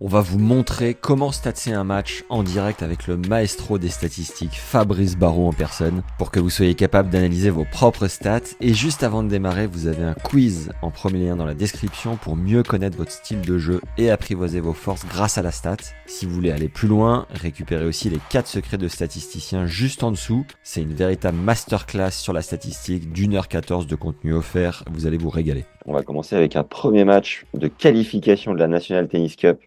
On va vous montrer comment statser un match en direct avec le maestro des statistiques, Fabrice Barraud en personne, pour que vous soyez capable d'analyser vos propres stats. Et juste avant de démarrer, vous avez un quiz en premier lien dans la description pour mieux connaître votre style de jeu et apprivoiser vos forces grâce à la stat. Si vous voulez aller plus loin, récupérez aussi les 4 secrets de statisticiens juste en dessous. C'est une véritable masterclass sur la statistique d'1h14 de contenu offert. Vous allez vous régaler. On va commencer avec un premier match de qualification de la National Tennis Cup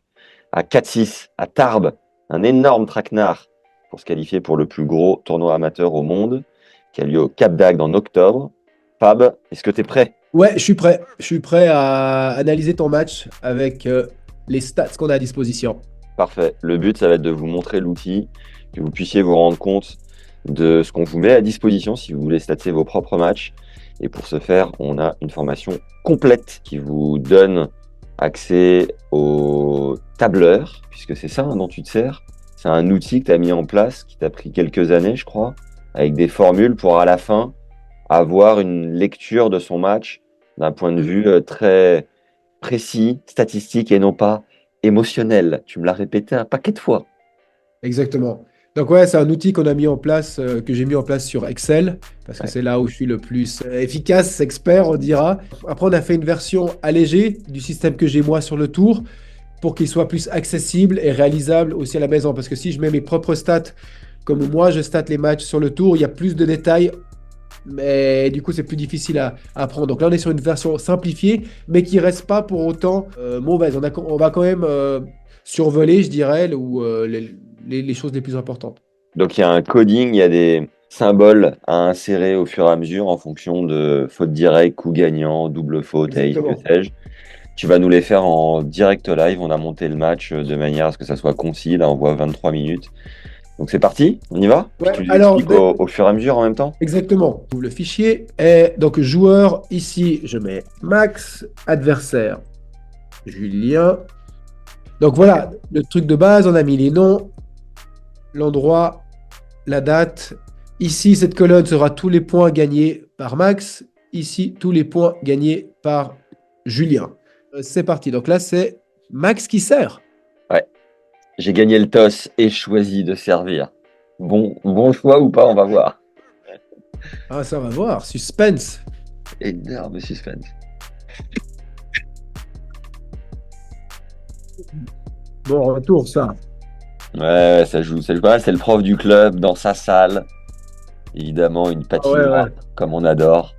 à 4-6 à Tarbes, un énorme traquenard pour se qualifier pour le plus gros tournoi amateur au monde qui a lieu au Cap d'Agde en octobre. Fab, est-ce que tu es prêt? Ouais, je suis prêt. Je suis prêt à analyser ton match avec les stats qu'on a à disposition. Parfait. Le but, ça va être de vous montrer l'outil, que vous puissiez vous rendre compte de ce qu'on vous met à disposition si vous voulez statser vos propres matchs. Et pour ce faire, on a une formation complète qui vous donne accès au tableur, puisque c'est ça dont tu te sers. C'est un outil que tu as mis en place, qui t'a pris quelques années, je crois, avec des formules pour à la fin avoir une lecture de son match d'un point de vue très précis, statistique et non pas émotionnel. Tu me l'as répété un paquet de fois. Exactement. Donc ouais, c'est un outil qu'on a mis en place, que j'ai mis en place sur Excel, parce que c'est là où je suis le plus efficace, expert, on dira. Après, on a fait une version allégée du système que j'ai moi sur le tour, pour qu'il soit plus accessible et réalisable aussi à la maison. Parce que si je mets mes propres stats, comme moi je state les matchs sur le tour, il y a plus de détails, mais du coup c'est plus difficile à apprendre. Donc là on est sur une version simplifiée, mais qui reste pas pour autant mauvaise. On va quand même survoler, je dirais, les choses les plus importantes. Donc il y a un coding, il y a des symboles à insérer au fur et à mesure en fonction de faute directe, coup gagnant, double faute, et que sais-je. Tu vas nous les faire en direct live. On a monté le match de manière à ce que ça soit concis. Là, on voit 23 minutes. Donc c'est parti, on y va? Ouais, Tu alors, expliques au fur et à mesure en même temps? Exactement. Le fichier est donc joueur. Ici, je mets Max, adversaire, Julien. Donc voilà, le truc de base, on a mis les noms, l'endroit, la date. Ici, cette colonne sera tous les points gagnés par Max. Ici, tous les points gagnés par Julien. C'est parti. Donc là, c'est Max qui sert. Ouais. J'ai gagné le toss et choisi de servir. Bon choix ou pas, on va voir. Ah, ça, on va voir. Suspense. Énorme suspense. Bon retour, ça. Ouais, ça joue pas mal. C'est le prof du club dans sa salle. Évidemment, une patinoire comme on adore.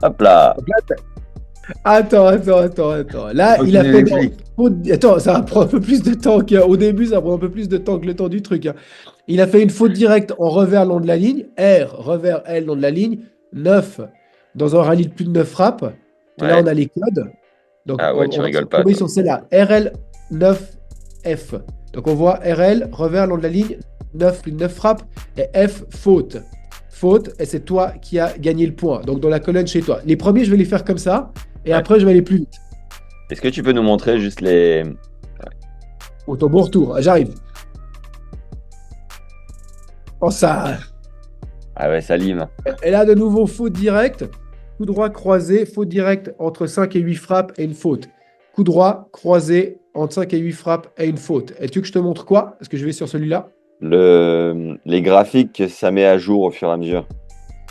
Hop là. Attends. Là, il a fait... Attends, ça va prendre un peu plus de temps qu'au début, ça prend un peu plus de temps que le temps du truc. Hein. Il a fait une faute directe en revers long de la ligne. R, revers L long de la ligne. 9 dans un rallye de plus de 9 frappes. Ouais. Là, on a les codes. Donc, ah ouais, tu rigoles pas. Oui, sur celle-là. RL 9F. Donc, on voit RL, revers long de la ligne, 9 plus de 9 frappes. Et F, faute. Faute, et c'est toi qui as gagné le point. Donc, dans la colonne chez toi. Les premiers, je vais les faire comme ça. Et après, je vais aller plus vite. Est-ce que tu peux nous montrer juste les... Au ton bon retour, j'arrive. Oh, ça... Ah ouais, ça lime. Et là, de nouveau, faute directe. Coup droit croisé, faute directe entre 5 et 8 frappes et une faute. Coup droit croisé entre 5 et 8 frappes et une faute. Et tu veux que je te montre quoi? Est-ce que je vais sur celui-là? Les graphiques, ça met à jour au fur et à mesure.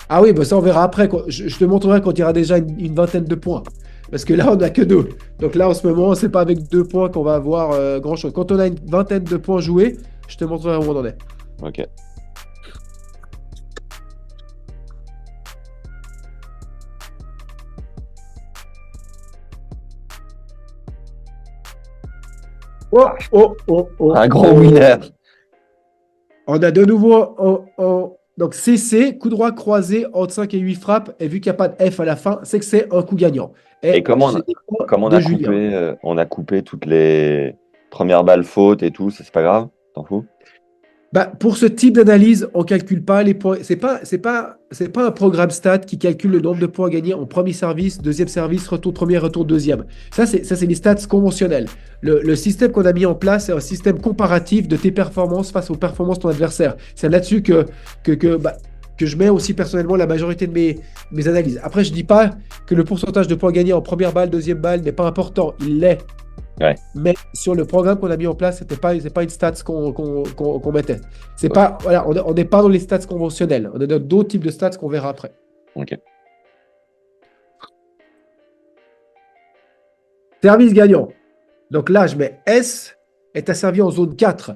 Ah oui, bah ça on verra après. Je te montrerai quand il y aura déjà une vingtaine de points. Parce que là, on n'a que 2. Donc là, en ce moment, c'est pas avec 2 points qu'on va avoir grand-chose. Quand on a une vingtaine de points joués, je te montrerai où on en est. Ok. Oh. Un gros winner. On a de nouveau donc CC, coup droit croisé entre 5 et 8 frappes, et vu qu'il n'y a pas de F à la fin, c'est que c'est un coup gagnant. Et comment on a coupé toutes les premières balles fautes et tout, c'est pas grave? T'en fous? Bah, pour ce type d'analyse, on ne calcule pas les points. C'est pas un programme stat qui calcule le nombre de points gagnés en premier service, deuxième service, retour premier, retour deuxième. Ça, c'est les stats conventionnels. Le système qu'on a mis en place, c'est un système comparatif de tes performances face aux performances de ton adversaire. C'est là-dessus que je mets aussi personnellement la majorité de mes analyses. Après, je ne dis pas que le pourcentage de points gagnés en première balle, deuxième balle n'est pas important. Il l'est. Ouais. Mais sur le programme qu'on a mis en place, c'est pas une stats qu'on mettait. C'est pas, voilà, on n'est pas dans les stats conventionnelles. On est dans d'autres types de stats qu'on verra après. Ok. Service gagnant. Donc là, je mets S et tu as servi en zone 4.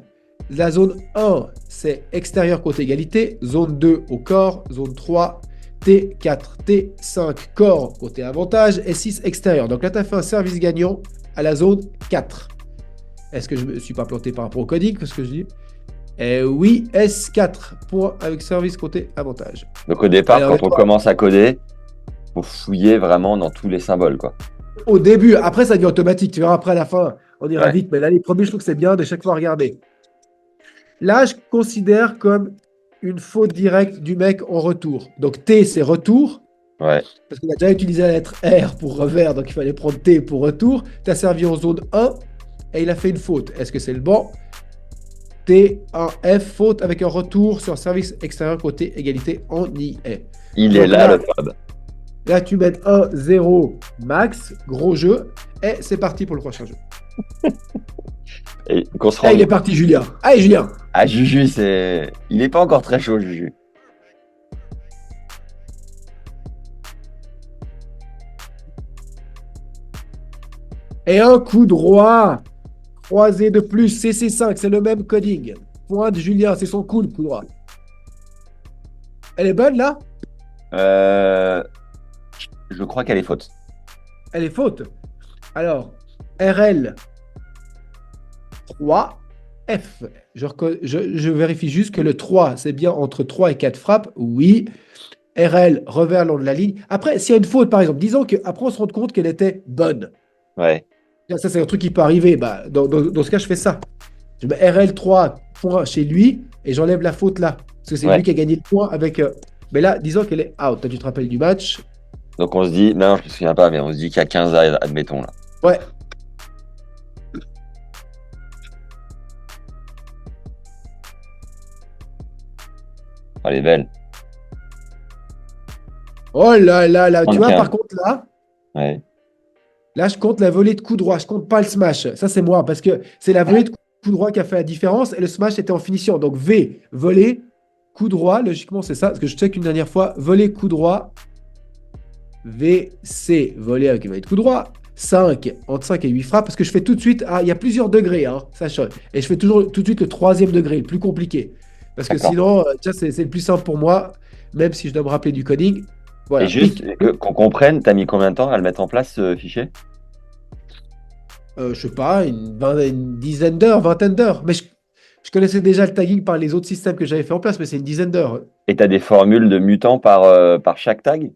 La zone 1, c'est extérieur côté égalité. Zone 2 au corps. Zone 3, T4, T5, corps côté avantage. Et 6 extérieur. Donc là, tu as fait un service gagnant à la zone 4. Est-ce que je ne me suis pas planté par rapport au coding? Parce que je dis oui, S4, point avec service côté avantage. Donc au départ, Alors, quand on commence à coder, faut fouiller vraiment dans tous les symboles, quoi. Au début, après ça devient automatique. Tu verras après à la fin, on ira Ouais. vite. Mais là, les premiers, je trouve que c'est bien de chaque fois regarder. Là, je considère comme une faute directe du mec en retour. Donc T, c'est retour. Ouais. Parce qu'on a déjà utilisé la lettre R pour revers, donc il fallait prendre T pour retour. Tu as servi en zone 1 et il a fait une faute. Est-ce que c'est le bon? T1F, faute avec un retour sur service extérieur côté égalité, on y est. Il Donc est là, le Fab. Là, tu mets 1, 0, max, gros jeu, et c'est parti pour le prochain jeu. Et qu'on se Ah, rende. il est parti, Julien. Allez, Julien. Ah, Juju, c'est. Il est pas encore très chaud, Juju. Et un coup droit. Croisé de plus, CC5, c'est le même coding. Point de Julien, c'est son coup, le coup droit. Elle est bonne, là? Je crois qu'elle est faute. Elle est faute. Alors, RL 3, F. Je vérifie juste que le 3, c'est bien entre 3 et 4 frappes. Oui. RL, revers le long de la ligne. Après, s'il y a une faute, par exemple, disons qu'après, on se rend compte qu'elle était bonne. Ouais. Ça, c'est un truc qui peut arriver. Bah, dans ce cas, je fais ça. Je mets RL3 point chez lui et j'enlève la faute là. Parce que c'est Ouais. lui qui a gagné le point avec. Mais là, disons qu'elle est out. Toi, tu te rappelles du match? Donc on se dit. Non, je me souviens pas, mais on se dit qu'il y a 15 admettons, là. Ouais. Oh, elle est belle. Oh là là là. Tu vois, 35. par contre, là. Ouais. Là, je compte la volée de coup droit. Je compte pas le smash. Ça, c'est moi. Parce que c'est la volée de coup droit qui a fait la différence. Et le smash était en finition. Donc, V, volée, coup droit. Logiquement, c'est ça. Parce que je check une dernière fois. Volée, coup droit. V, C, volée avec une volée de coup droit. 5, entre 5 et 8 frappes. Parce que je fais tout de suite. Ah, il y a plusieurs degrés. Hein, sache. Et je fais toujours tout de suite le troisième degré, le plus compliqué. Parce que D'accord. sinon, c'est le plus simple pour moi. Même si je dois me rappeler du coding. Voilà. Et juste Pique. qu'on comprenne, t'as mis combien de temps à le mettre en place, ce fichier? Je sais pas, une dizaine d'heures, vingtaine d'heures. Mais je connaissais déjà le tagging par les autres systèmes que j'avais fait en place, mais c'est une dizaine d'heures. Et t'as des formules de mutants par chaque tag?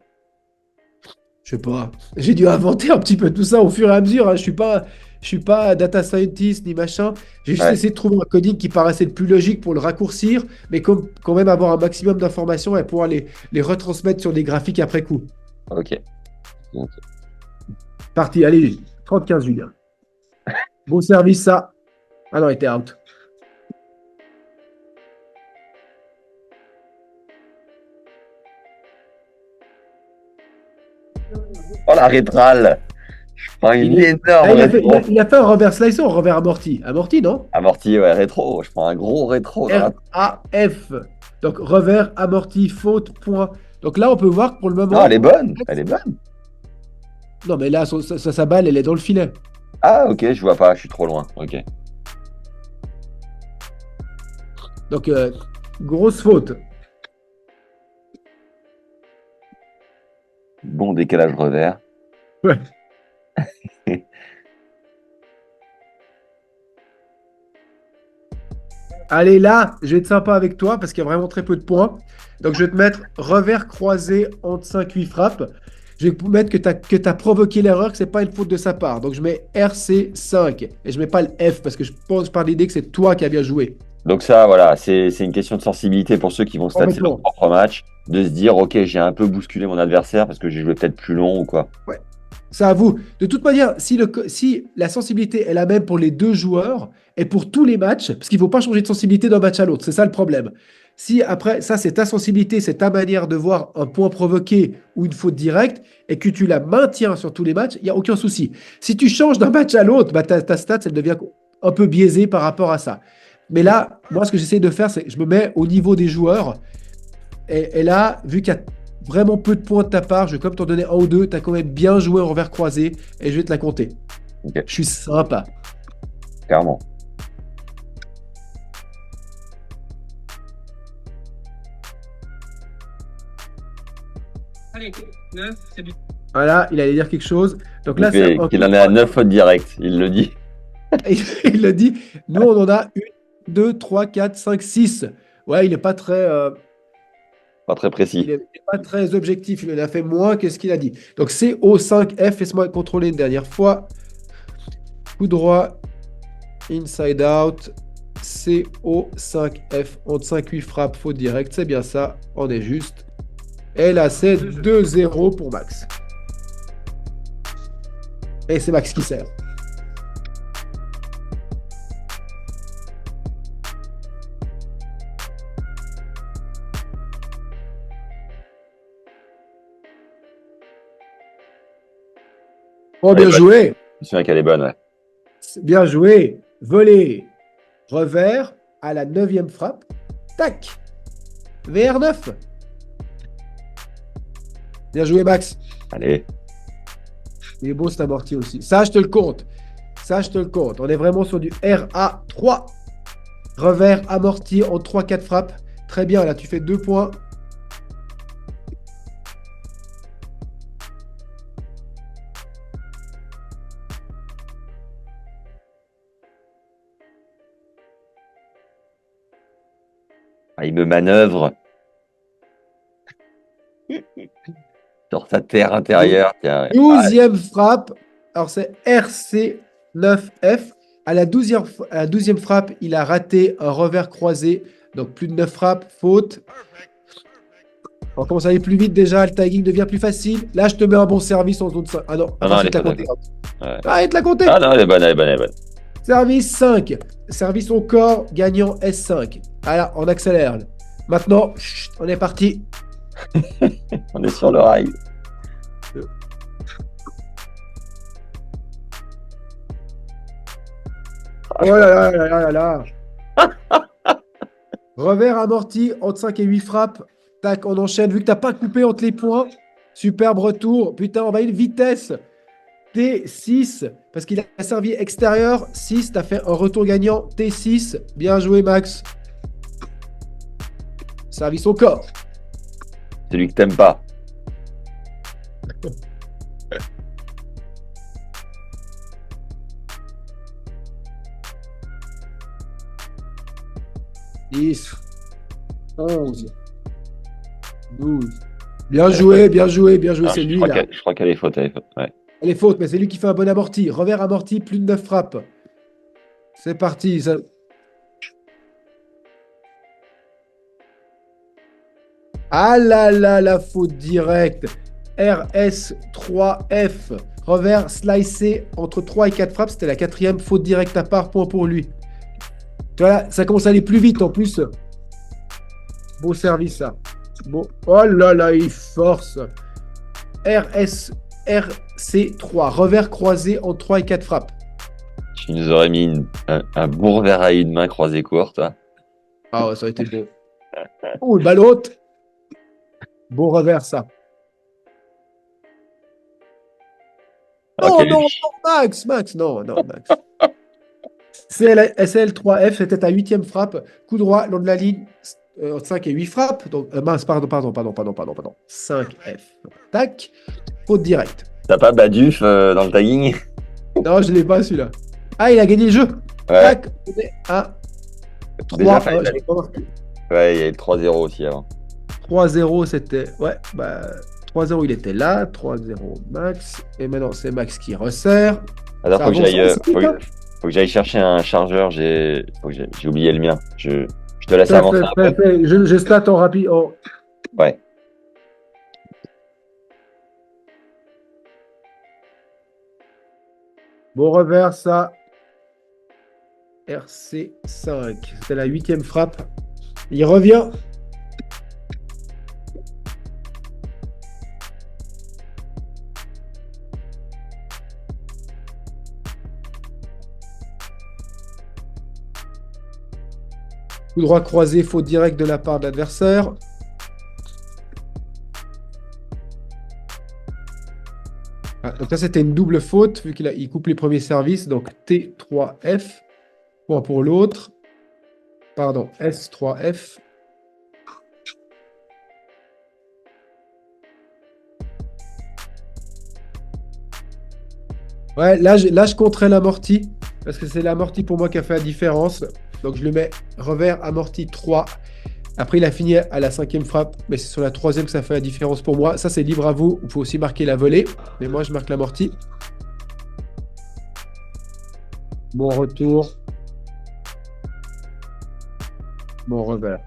Je sais pas. J'ai dû inventer un petit peu tout ça au fur et à mesure. Hein. Je suis pas data scientist ni machin. J'ai juste Ouais. essayé de trouver un coding qui paraissait le plus logique pour le raccourcir, mais quand même avoir un maximum d'informations et pouvoir les retransmettre sur des graphiques après coup. Ok. Parti, allez, 30-15 Julien. Bon service, ça. Ah non, il était out. Oh, la rétrale! Je prends une énorme Ah, rétro. il a fait un reverse slicer ou un revers amorti? Amorti, non? Amorti, ouais, rétro. Je prends un gros rétro dans la... RAF. Donc revers, amorti, faute, point. Donc là, on peut voir que pour le moment. Non, elle est bonne. Elle est bonne. Non, mais là, sa balle, elle est dans le filet. Ah, ok, je vois pas. Je suis trop loin. Ok. Donc, grosse faute. Bon décalage revers. Ouais. Allez, là, je vais être sympa avec toi parce qu'il y a vraiment très peu de points. Donc, je vais te mettre revers croisé entre 5-8 frappes. Je vais te mettre que tu as provoqué l'erreur, que ce n'est pas une faute de sa part. Donc, je mets RC5 et je ne mets pas le F parce que je pense par l'idée que c'est toi qui as bien joué. Donc ça, voilà, c'est une question de sensibilité pour ceux qui vont statser leur Complètement. propre match, de se dire, ok, j'ai un peu bousculé mon adversaire parce que j'ai joué peut-être plus long ou quoi. C'est à vous. De toute manière, si la sensibilité est la même pour les deux joueurs et pour tous les matchs, parce qu'il ne faut pas changer de sensibilité d'un match à l'autre, c'est ça le problème. Si après, ça c'est ta sensibilité, c'est ta manière de voir un point provoqué ou une faute directe et que tu la maintiens sur tous les matchs, il n'y a aucun souci. Si tu changes d'un match à l'autre, bah, ta stat, elle devient un peu biaisée par rapport à ça. Mais là, moi, ce que j'essaie de faire, c'est que je me mets au niveau des joueurs. Et là, vu qu'il y a vraiment peu de points de ta part, je vais comme t'en donner un ou deux, tu as quand même bien joué en revers croisé et je vais te la compter. Ok, Je suis sympa. clairement. Allez, 9, c'est bien. Voilà, il allait dire quelque chose. Donc là, c'est un Qu'il coup en est à 9 fautes directes, il le dit. Il le dit. Nous, on en a 1, 2, 3, 4, 5, 6. Ouais, il n'est pas très, Pas très précis. pas très objectif. Il en a fait moins que ce qu'il a dit. Donc, CO5F, laisse-moi contrôler une dernière fois. Coup droit, inside out. CO5F, entre 5-8 frappes, faute directe. C'est bien ça, on est juste. Et là, c'est 2-0 pour Max. Et c'est Max qui sert. Oh, bien joué. Je me souviens qu'elle est bonne, ouais. Bien joué. Volé. Revers à la 9e frappe. Tac. VR9. Bien joué, Max. Allez. Il est beau cet amorti aussi. Ça, je te le compte. Ça, je te le compte. On est vraiment sur du RA3. Revers amorti en 3-4 frappes. Très bien, là, tu fais 2 points. Ah, il me manœuvre sur sa terre intérieure. Tiens. 12e frappe. Alors, c'est RC9F. À la 12e frappe, il a raté un revers croisé. Donc, plus de 9 frappes. Faute. On commence à aller plus vite déjà. Le tagging devient plus facile. Là, je te mets un bon service en zone 5. Ah non, Non, elle il est te l'a pas compté. Ouais. Ah, il te l'a compté. Ah non, elle est bonne, elle est bonne, elle est bonne. Service 5. Service au corps, gagnant S5. Voilà, on accélère. Maintenant, chut, on est parti. On est sur le rail. Oh là là là là là là. Revers amorti entre 5 et 8 frappes. Tac, on enchaîne. Vu que t'as pas coupé entre les points. Superbe retour. Putain, on va une vitesse. T6. Parce qu'il a servi extérieur. 6, t'as fait un retour gagnant. T6. Bien joué, Max. Service au corps. Celui que t'aimes pas. Dix, 11, 12. Bien joué, bien joué, bien joué. Ah, C'est je lui, crois là. je crois qu'elle est faute, elle est faute. Ouais. Elle est faute, mais c'est lui qui fait un bon amorti. Revers amorti, plus de 9 frappes. C'est parti. Ça... Ah là là, la faute directe. RS3F. Revers slicé entre 3 et 4 frappes. C'était la 4e faute directe à part. Point pour lui. Voilà, ça commence à aller plus vite en plus. Beau service, ça. Bon. Oh là là, il force. RC3. Revers croisé en 3 et 4 frappes. Tu nous aurais mis un bon revers à une main croisée courte. Hein. Ah ouais, ça a été beau. Oh, une balle haute. Bon revers, ça. Non, Ok. non, non, Max, non, Max. SL3F, c'était ta 8e frappe. Coup droit, long de la ligne, 5 et 8 frappes. Donc, mince, pardon. 5F. Tac. Faute directe. T'as pas Baduf dans le tagging? Non, je ne l'ai pas celui-là. Ah, il a gagné le jeu. Ouais. Tac, on est à 3. Déjà, Je l'ai pas marqué. Ouais, il y a eu le 3-0 aussi avant. 3-0, c'était. Ouais, bah. 3-0, il était là. 3-0, Max. Et maintenant, c'est Max qui resserre. Alors, Ça faut que avance, j'aille c'est vite, hein. faut que j'aille chercher un chargeur. J'ai oublié le mien. Je te laisse avancer un peu. Fais. Je stat en rapide. Ouais. Bon revers, ça. RC5. C'était la 8e frappe. Il revient. Coup droit croisé, faute direct de la part de l'adversaire. Ah, donc ça, c'était une double faute, vu il coupe les premiers services. Donc T3F. Point pour l'autre. Pardon, S3F. Ouais, là, je compterai l'amorti. Parce que c'est l'amorti pour moi qui a fait la différence. Donc je le mets revers amorti 3. Après, il a fini à la 5e frappe. Mais c'est sur la 3e que ça fait la différence pour moi. Ça, c'est libre à vous. Vous pouvez aussi marquer la volée. Mais moi, je marque l'amorti. Bon retour. Bon revers.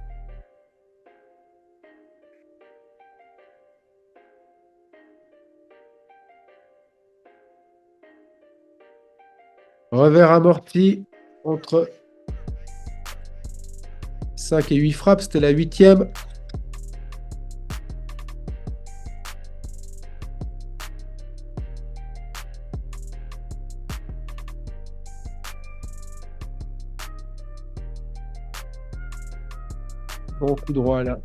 Revers amorti entre 5 et 8 frappes. C'était la 8e. Bon coup droit là.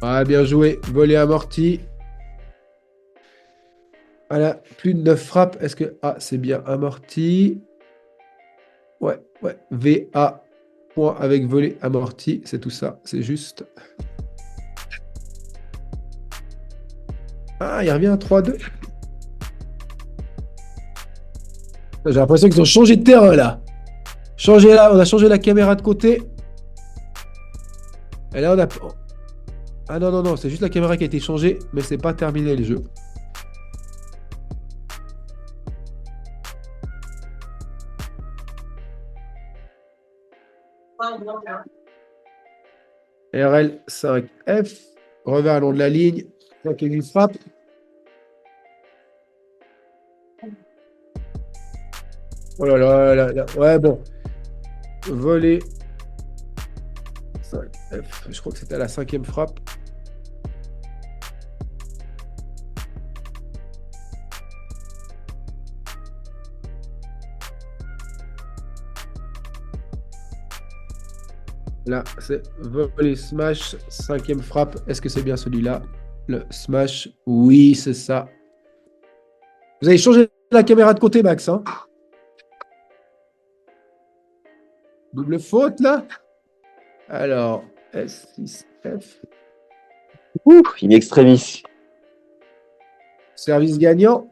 Ah, bien joué. Volée amorti. Voilà, plus de 9 frappes. Est-ce que... Ah, c'est bien amorti. Ouais. VA, point avec volée amorti. C'est tout ça. C'est juste. Ah, il revient à 3-2. J'ai l'impression qu'ils ont changé de terrain là. On a changé la caméra de côté. Et là, on a... Ah non, c'est juste la caméra qui a été changée, mais c'est pas terminé le jeu. RL5F, revers à long de la ligne, 5 et 8 frappes. Oh là. Ouais, bon. Voler. 5F, je crois que c'était à la 5e frappe. Là, c'est volley smash, 5e frappe. Est-ce que c'est bien celui-là? Le smash. Oui, c'est ça. Vous avez changé la caméra de côté, Max, hein? Double faute, là. Alors, S6F. In extremis. Service gagnant.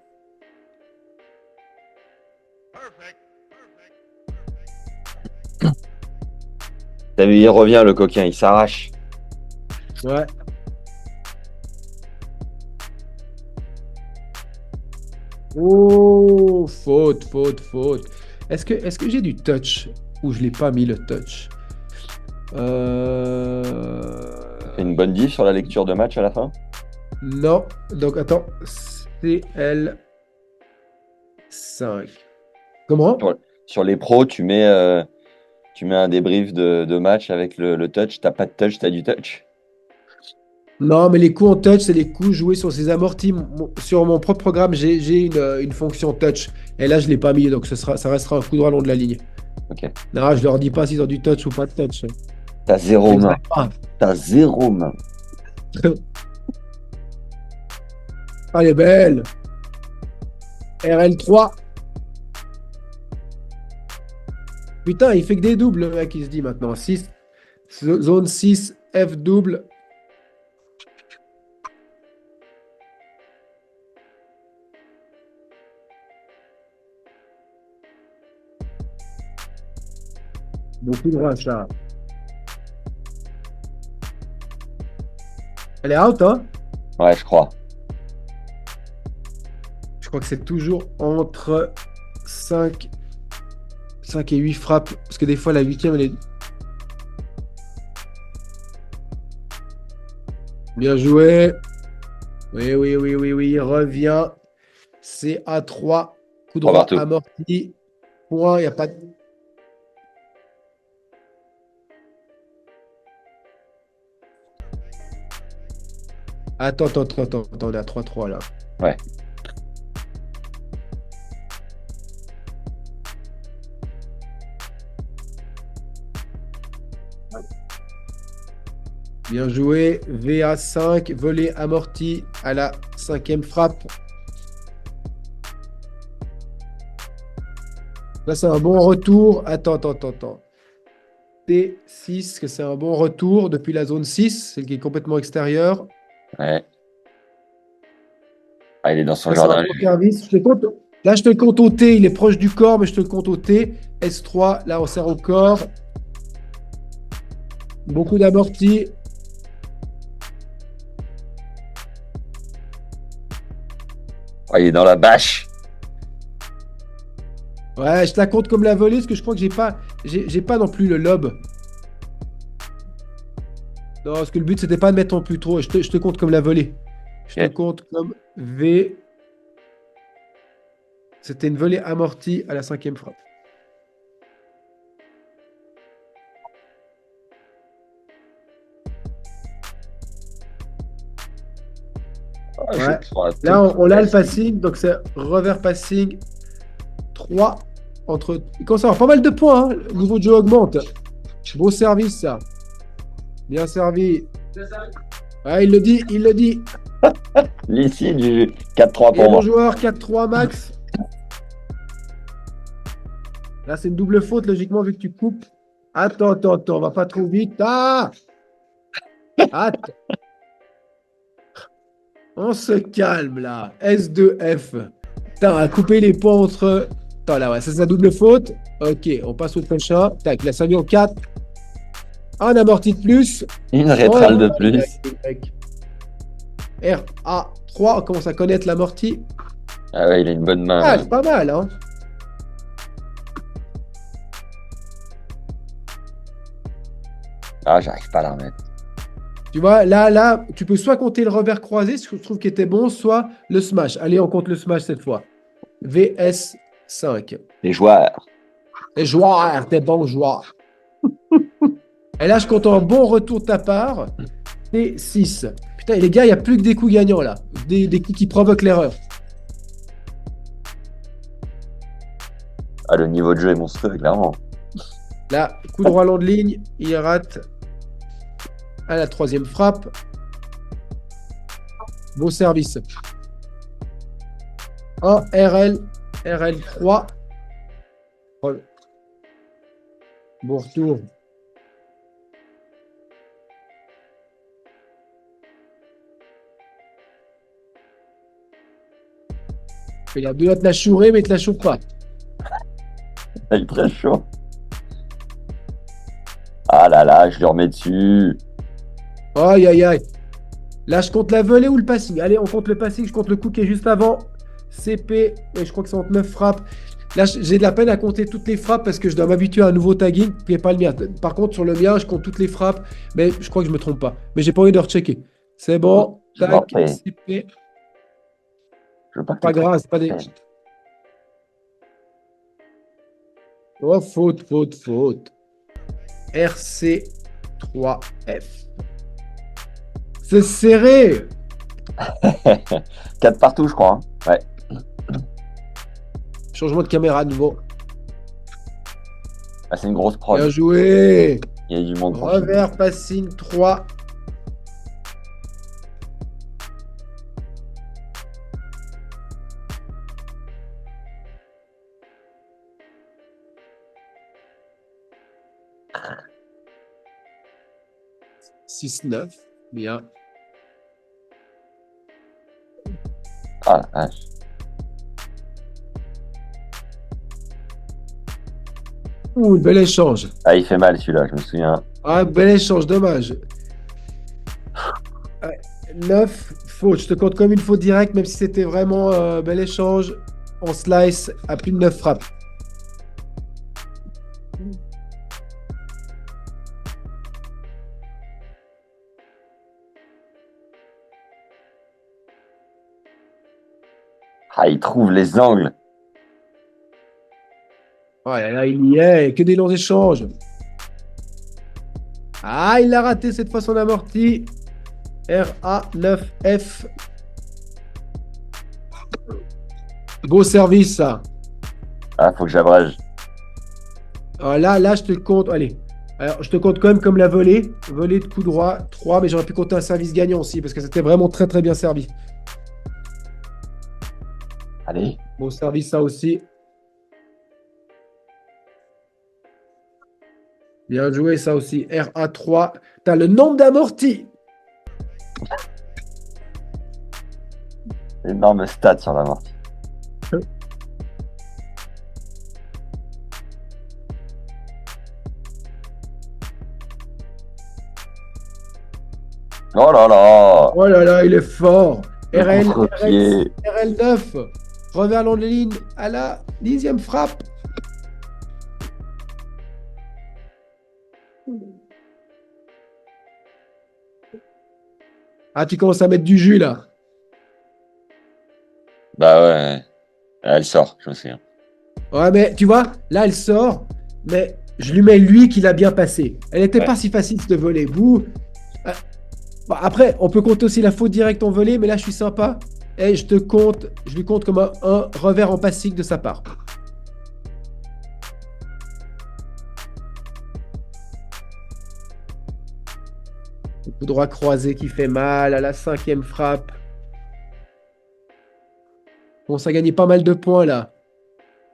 T'as vu, il revient le coquin, il s'arrache. Ouais. Oh, faute. Est-ce que j'ai du touch ou je l'ai pas mis le touch? Fait une bonne diff sur la lecture de match à la fin. Non. Donc, attends. CL5. Comment? Sur les pros, tu mets un débrief de match avec le touch. T'as pas de touch, t'as du touch. Non, mais les coups en touch, c'est les coups joués sur ces amortis. Sur mon propre programme, j'ai une fonction touch. Et là, je ne l'ai pas mis, donc ça restera un coup droit long de la ligne. Ok. Non, je leur dis pas s'ils ont du touch ou pas de touch. T'as zéro main. Ah. T'as zéro main. Elle est belle. RL3. Putain, il fait que des doubles, le mec, il se dit maintenant. 6. Zone 6, F double. Beaucoup de droit, ça. Elle est out, hein? Ouais, je crois. Je crois que c'est toujours entre 5 et 8 frappes. Parce que des fois, la 8e, elle est... Bien joué. Oui, il revient. C'est A3. Coup droit amorti. Point, il n'y a pas de... Attends, on est à 3-3 là. Ouais. Bien joué. VA5, volée amorti à la 5e frappe. Là, c'est un bon retour. Attends. T6, que c'est un bon retour depuis la zone 6, celle qui est complètement extérieure. Ouais. Ah, il est dans son Là, c'est un jardin. bon service. Là, je te le compte au T. Il est proche du corps, mais je te le compte au T. S3, là, on sert au corps. Beaucoup d'amortis. Ah, il est dans la bâche. Ouais, je te la compte comme la volée, parce que je crois que j'ai pas non plus le lob. Non, parce que le but, c'était pas de mettre en plus trop. Je te compte comme la volée. Je te Ok. compte comme V. C'était une volée amortie à la 5e frappe. Ah, je Ouais. crois Là, tout. on a le passing, donc c'est revers passing 3 entre. Il commence à avoir pas mal de points, hein. Le niveau de jeu augmente. Beau service, ça. Bien servi. Ouais, il le dit. Ici, du 4-3 Et pour bon moi. joueur, 4-3 max. Là, c'est une double faute, logiquement, vu que tu coupes. Attends, on va pas trop vite. Ah! Attends. On se calme, là. S2F. Putain, on a coupé les ponts entre. Attends, là, ouais, ça, c'est la double faute. Ok, on passe au prochain. Tac, là, ça mis en 4. Un amorti de plus. Une Oh, rétrale de y, plus. RA3, on commence à connaître l'amorti. Ah ouais, il a une bonne main. Ah, Là. c'est pas mal, hein. Ah, j'arrive pas à la remettre. Tu vois, là, tu peux soit compter le revers croisé, ce que je trouve qui était bon, soit le smash. Allez, on compte le smash cette fois. VS5. Les joueurs. Et joueur, t'es bon joueur. Et là, je compte un bon retour de ta part. T6. Putain, et les gars, il n'y a plus que des coups gagnants là. Des coups qui provoquent l'erreur. Ah, le niveau de jeu est monstrueux, clairement. Là, coup droit long de ligne, il rate à la 3e frappe. Beau service. Un RL3. Bon retour. Il a besoin de la chourer, mais il te la choure pas. Il est très chaud. Ah là là, je le remets dessus. Aïe. Là, je compte la volée ou le passing. Allez, on compte le passing, je compte le coup qui est juste avant. CP, et je crois que c'est 9 frappes. Là, j'ai de la peine à compter toutes les frappes parce que je dois m'habituer à un nouveau tagging qui n'est pas le mien. Par contre, sur le mien, je compte toutes les frappes, mais je crois que je me trompe pas. Mais j'ai pas envie de rechecker. C'est bon. Je m'en Tac, fais. CP. Je veux pas que Pas tu te grave, c'est pas des. prennes. Oh, faute. RC3F. C'est serré. 4 partout, je crois. Hein. Ouais. Changement de caméra de nouveau. Ah, c'est une grosse prod. Bien joué. Il y a du monde. Revers passing 3. « 6-9. Bien. Ah la vache. Ouh, bel échange. Ah, il fait mal celui-là, je me souviens. Ah, bel échange, dommage. 9 fautes. Je te compte comme une faute directe, même si c'était vraiment bel échange. On slice à plus de 9 frappes. Ah, il trouve les angles. Oh là là, il y est. Que des longs échanges. Ah, il a raté cette fois son amorti. RA9F. Beau service, ça. Ah, faut que j'abrège. Alors là, je te compte. Allez. Alors, je te compte quand même comme la volée. Volée de coup droit, 3, mais j'aurais pu compter un service gagnant aussi, parce que c'était vraiment très très bien servi. Allez. Beau service, ça aussi. Bien joué, ça aussi. RA3. T'as le nombre d'amortis. Énorme stat sur l'amorti. Oh là là. Oh là là, il est fort. Le contre-pied. RL9. Revers long de ligne à la 10e frappe. Ah, tu commences à mettre du jus là. Bah ouais. Elle sort, je me souviens. Ouais, mais tu vois, là, elle sort, mais je lui mets lui qui l'a bien passé. Elle n'était pas si facile de voler. Vous. Bon, après, on peut compter aussi la faute directe en volée, mais là, je suis sympa. Et je lui compte comme un revers en passique de sa part. Le coup droit croisé qui fait mal à la 5e frappe. Bon, ça a gagné pas mal de points là.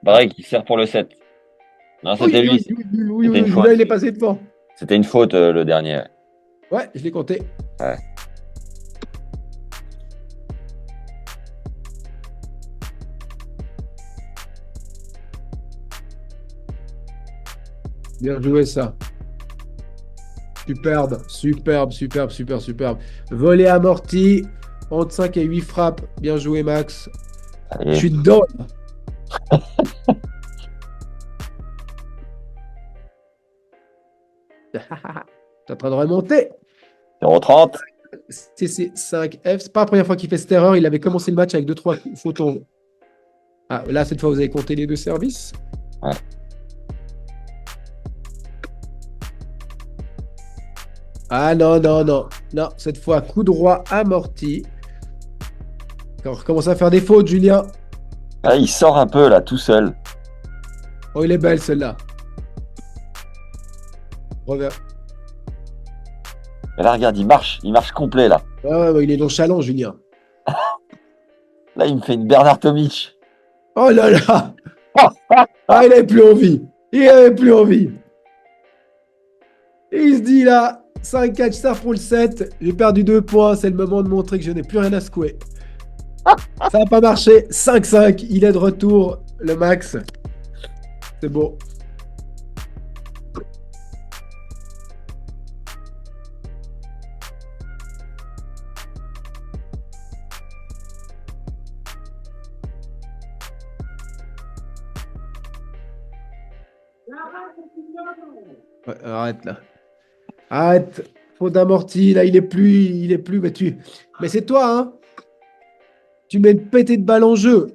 Pareil, qui sert pour le 7. Non, c'était lui. Oui, une faute. là, il est passé devant. C'était une faute, le dernier. Ouais, je l'ai compté. Ouais. Bien joué ça. Superbe. Volée amorti. Entre 5 et 8 frappes. Bien joué, Max. Allez. Je suis dedans. T'es en train de remonter. 0,30. CC5F. C'est pas la première fois qu'il fait cette erreur. Il avait commencé le match avec 2-3 photons. Ah, là, cette fois, vous avez compté les deux services. Ouais. Ah non. Non, cette fois, coup droit amorti. On recommence à faire des fautes, Julien. Ah, il sort un peu là, tout seul. Oh, il est belle celle-là. Revers. Et là, regarde, il marche complet là. Ouais, il est nonchalant, Julien. Là, il me fait une Bernard Tomic. Oh là là. Ah, il avait plus envie. Il se dit là, 5-4 stars pour le 7. J'ai perdu 2 points. C'est le moment de montrer que je n'ai plus rien à secouer. Ça n'a pas marché. 5-5. Il est de retour, le Max. C'est beau. Ouais, arrête là. Arrête. Faute d'amorti. Là, il est plus. Mais c'est toi, hein. Tu mets une pétée de balle en jeu.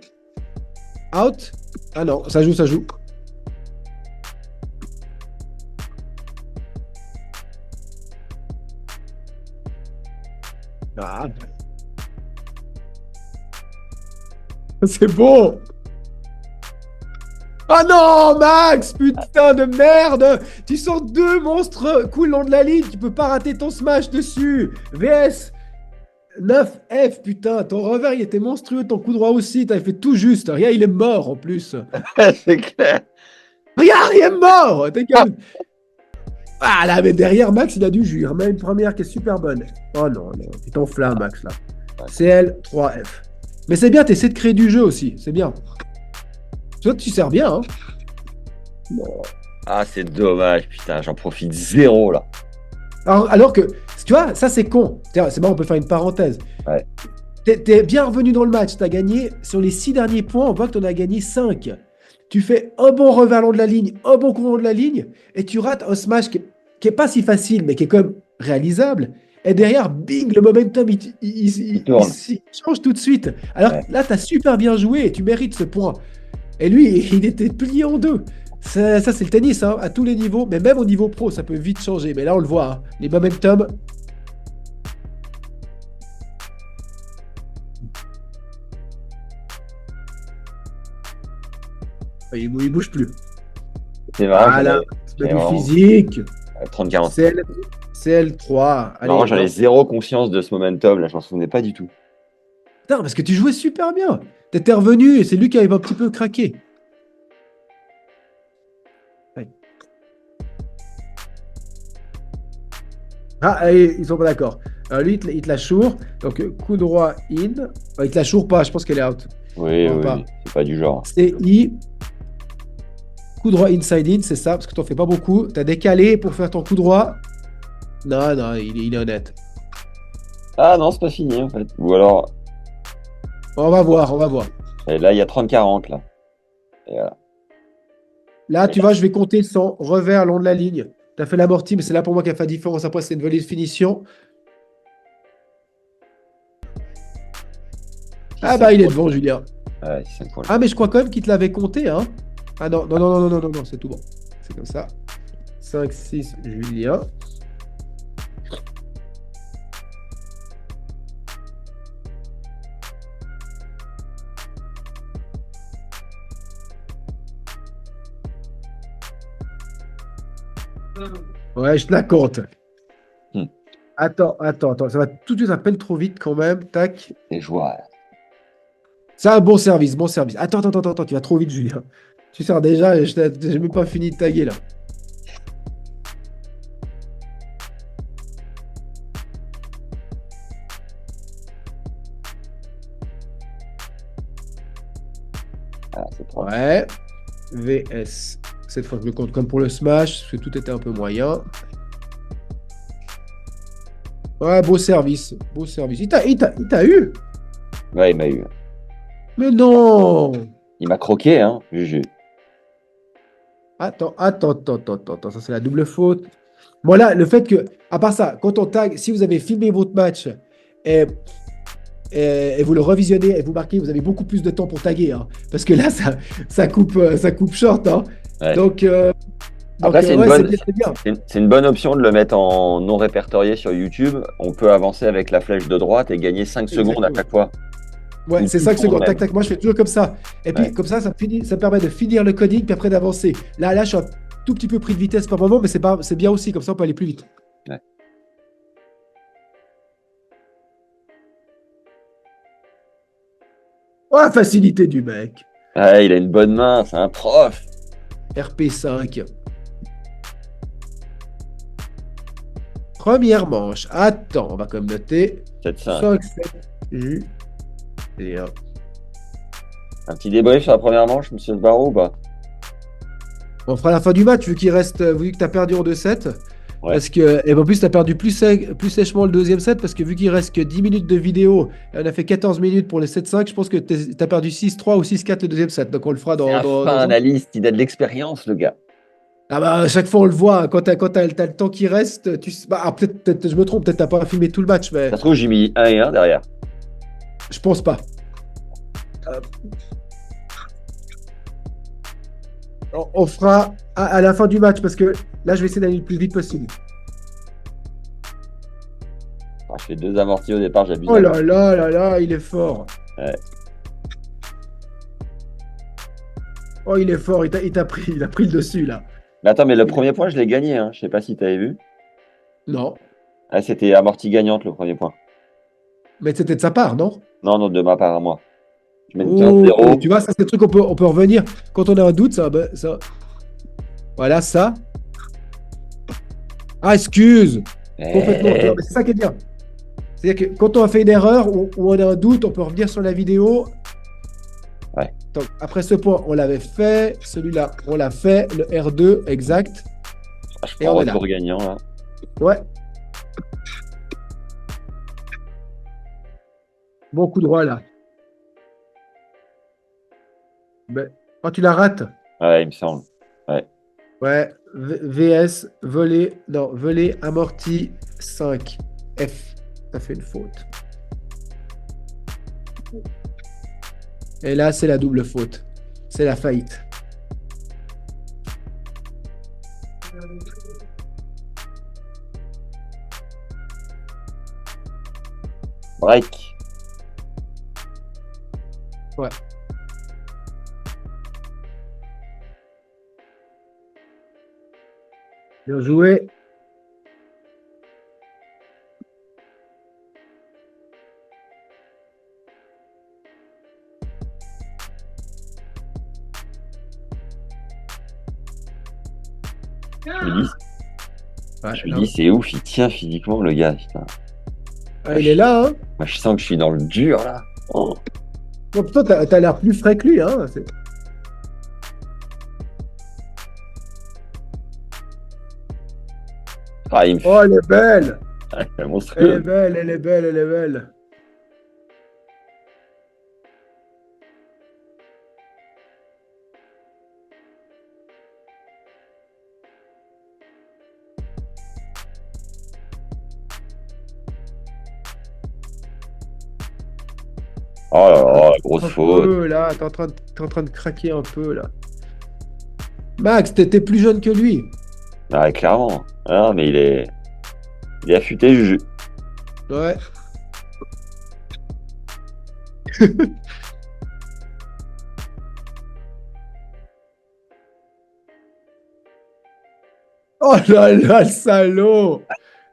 Out. Ah non, ça joue. Ah. C'est bon. Ah non, Max, putain de merde. Tu sors 2 monstres cool long de la ligne. Tu peux pas rater ton smash dessus. VS 9F, putain. Ton revers, il était monstrueux. Ton coup droit aussi. T'avais fait tout juste. Rien, il est mort en plus. C'est clair. Rien, il est mort. T'es calme. Ah là, mais derrière, Max, il a du jus. Il remet une première qui est super bonne. Oh non. Tu t'enflammes, Max, là. CL 3F. Mais c'est bien, t'essaies de créer du jeu aussi. C'est bien. Toi, tu sers bien, hein. Bon. Ah, c'est dommage, putain, j'en profite 0 là. Alors que, tu vois, ça c'est con. C'est bon, on peut faire une parenthèse. Ouais. T'es bien revenu dans le match. T'as gagné, sur les 6 derniers points, on voit que t'en as gagné 5. Tu fais un bon revers long de la ligne, un bon coup long de la ligne, et tu rates un smash qui est pas si facile, mais qui est quand même réalisable. Et derrière, bing, le momentum, il change tout de suite. Alors là, t'as super bien joué et tu mérites ce point. Et lui, il était plié en 2. Ça c'est le tennis, hein, à tous les niveaux. Mais même au niveau pro, ça peut vite changer. Mais là, on le voit. Hein, les momentum. Il bouge plus. C'est marrant, Voilà, c'est du vraiment physique. 30-40. CL3. Allez, Marrant, j'en ai non. zéro conscience de ce momentum, là, je m'en souvenais pas du tout. Putain, parce que tu jouais super bien. T'étais revenu et c'est lui qui avait un petit peu craqué. Ouais. Ah, allez, ils sont pas d'accord. Lui, il te la choure. Donc, coup droit in. Il te la choure pas, je pense qu'elle est out. Oui, Non, oui, pas. oui, c'est pas du genre. CI. Coup droit inside in, c'est ça, parce que t'en fais pas beaucoup. T'as décalé pour faire ton coup droit. Non, non, il est honnête. Ah non, c'est pas fini en fait. Ou alors, On va voir, on va voir. et là, il y a 30-40 là. Et voilà. Là, tu vois, je vais compter son revers long de la ligne. T'as fait l'amorti, mais c'est là pour moi qui a fait la différence. Après, c'est une volée de finition. Ah 6-5 bah, il est points. devant, Julien. Ouais, 6-5 points. Ah, mais je crois quand même qu'il te l'avait compté, hein. Ah non, non, non, non, non, non, non, non, c'est tout bon. C'est comme ça. 5-6, Julien. Ouais, je te la compte. Hmm. Attends, attends, attends. Ça va tout de suite à peine trop vite quand même. Tac. Et joie. C'est un bon service, bon service. Attends, attends, attends, attends, tu vas trop vite, Julien. Tu sors déjà, et j'ai même pas fini de taguer là. Ah, c'est trop. Ouais. VS. Cette fois, je le compte comme pour le Smash, parce que tout était un peu moyen. Ouais, beau service. Beau service. Il t'a eu? Ouais, il m'a eu. Mais non! Il m'a croqué, hein, Juju. Attends, attends, attends, attends, attends, attends, ça c'est la double faute. Bon là, le fait que, à part ça, quand on tag, si vous avez filmé votre match et, et vous le revisionnez et vous marquez, vous avez beaucoup plus de temps pour taguer, hein, parce que là, ça coupe short. Hein. Ouais. Donc, Après, c'est une ouais, bonne, c'est bien. c'est une bonne option de le mettre en non répertorié sur YouTube. On peut avancer avec la flèche de droite et gagner 5 secondes à Exactement. chaque fois. Ouais, Ou c'est tout 5 le secondes. monde Tac, même. tac, moi je fais toujours comme ça. Et puis, Ouais. comme ça me permet de finir le coding, puis après d'avancer. Là, je suis un tout petit peu pris de vitesse par moment, mais c'est bien aussi, comme ça on peut aller plus vite. Ouais. Oh, la facilité du mec. Ouais, il a une bonne main, c'est un prof. RP5. Première manche. Attends, on va quand même noter. 7-5. 5-7 J. Et un. Un petit débrief sur la première manche, monsieur Sbarro, ou pas? On fera la fin du match, vu que tu as perdu en 2-7. Ouais. Parce que, et en plus, tu as perdu plus sèchement le deuxième set, parce que vu qu'il reste que 10 minutes de vidéo, et on a fait 14 minutes pour les 7-5, je pense que tu as perdu 6-3 ou 6-4 le deuxième set. Donc on le fera C'est un fin analyste, il a de l'expérience, le gars. Ah bah, à chaque fois, on le voit. Quand t'as le temps qui reste, peut-être, je me trompe, peut-être t'as pas filmé tout le match, mais Ça se trouve, j'ai mis 1 et 1 derrière. je pense pas. Euh, on fera à la fin du match, parce que là, je vais essayer d'aller le plus vite possible. Enfin, je fais 2 amortis au départ, j'abuse. Oh là là là là, il est fort. Ouais. Oh, il est fort, il a pris le dessus, là. Mais attends, mais le premier point, je l'ai gagné, hein. Je sais pas si tu avais vu. Non, Ah, c'était amorti gagnante, le premier point. mais c'était de sa part, non? Non, non, de ma part à moi. Je mène Oh, 15-0. tu vois, ça, c'est des trucs on peut revenir. Quand on a un doute, ça. Voilà, ça. Ah, excuse! Complètement. Tu vois, mais c'est ça qui est bien. C'est-à-dire que quand on a fait une erreur ou on a un doute, on peut revenir sur la vidéo. Ouais. Donc, après ce point, on l'avait fait. Celui-là, on l'a fait. Le R2, exact. Je Et prends on est là. retour gagnant, là. Ouais. Bon coup droit, là. Ben, quand tu la rates, Ouais, il me semble. ouais. VS, volé, amorti, 5. F. Ça fait une faute. Et là, c'est la double faute. C'est la faillite. Break. Ouais. Bien joué. Je me dis, Ouais, je me non. dis, c'est ouf, il tient physiquement, le gars. Putain. Ah, il est là, hein? Moi, je sens que je suis dans le dur, là. Oh. Non, putain, t'as l'air plus frais que lui, hein? Ah, il me Oh, elle est belle! fait Elle est monstrueux. belle, elle est belle, elle est belle. Oh là Ah, là, grosse un faute. peu, là, t'es en train de craquer un peu, là. Max, t'étais plus jeune que lui. Ah, clairement. Ah, mais il est affûté, Juju. Ouais. Oh là là, le salaud!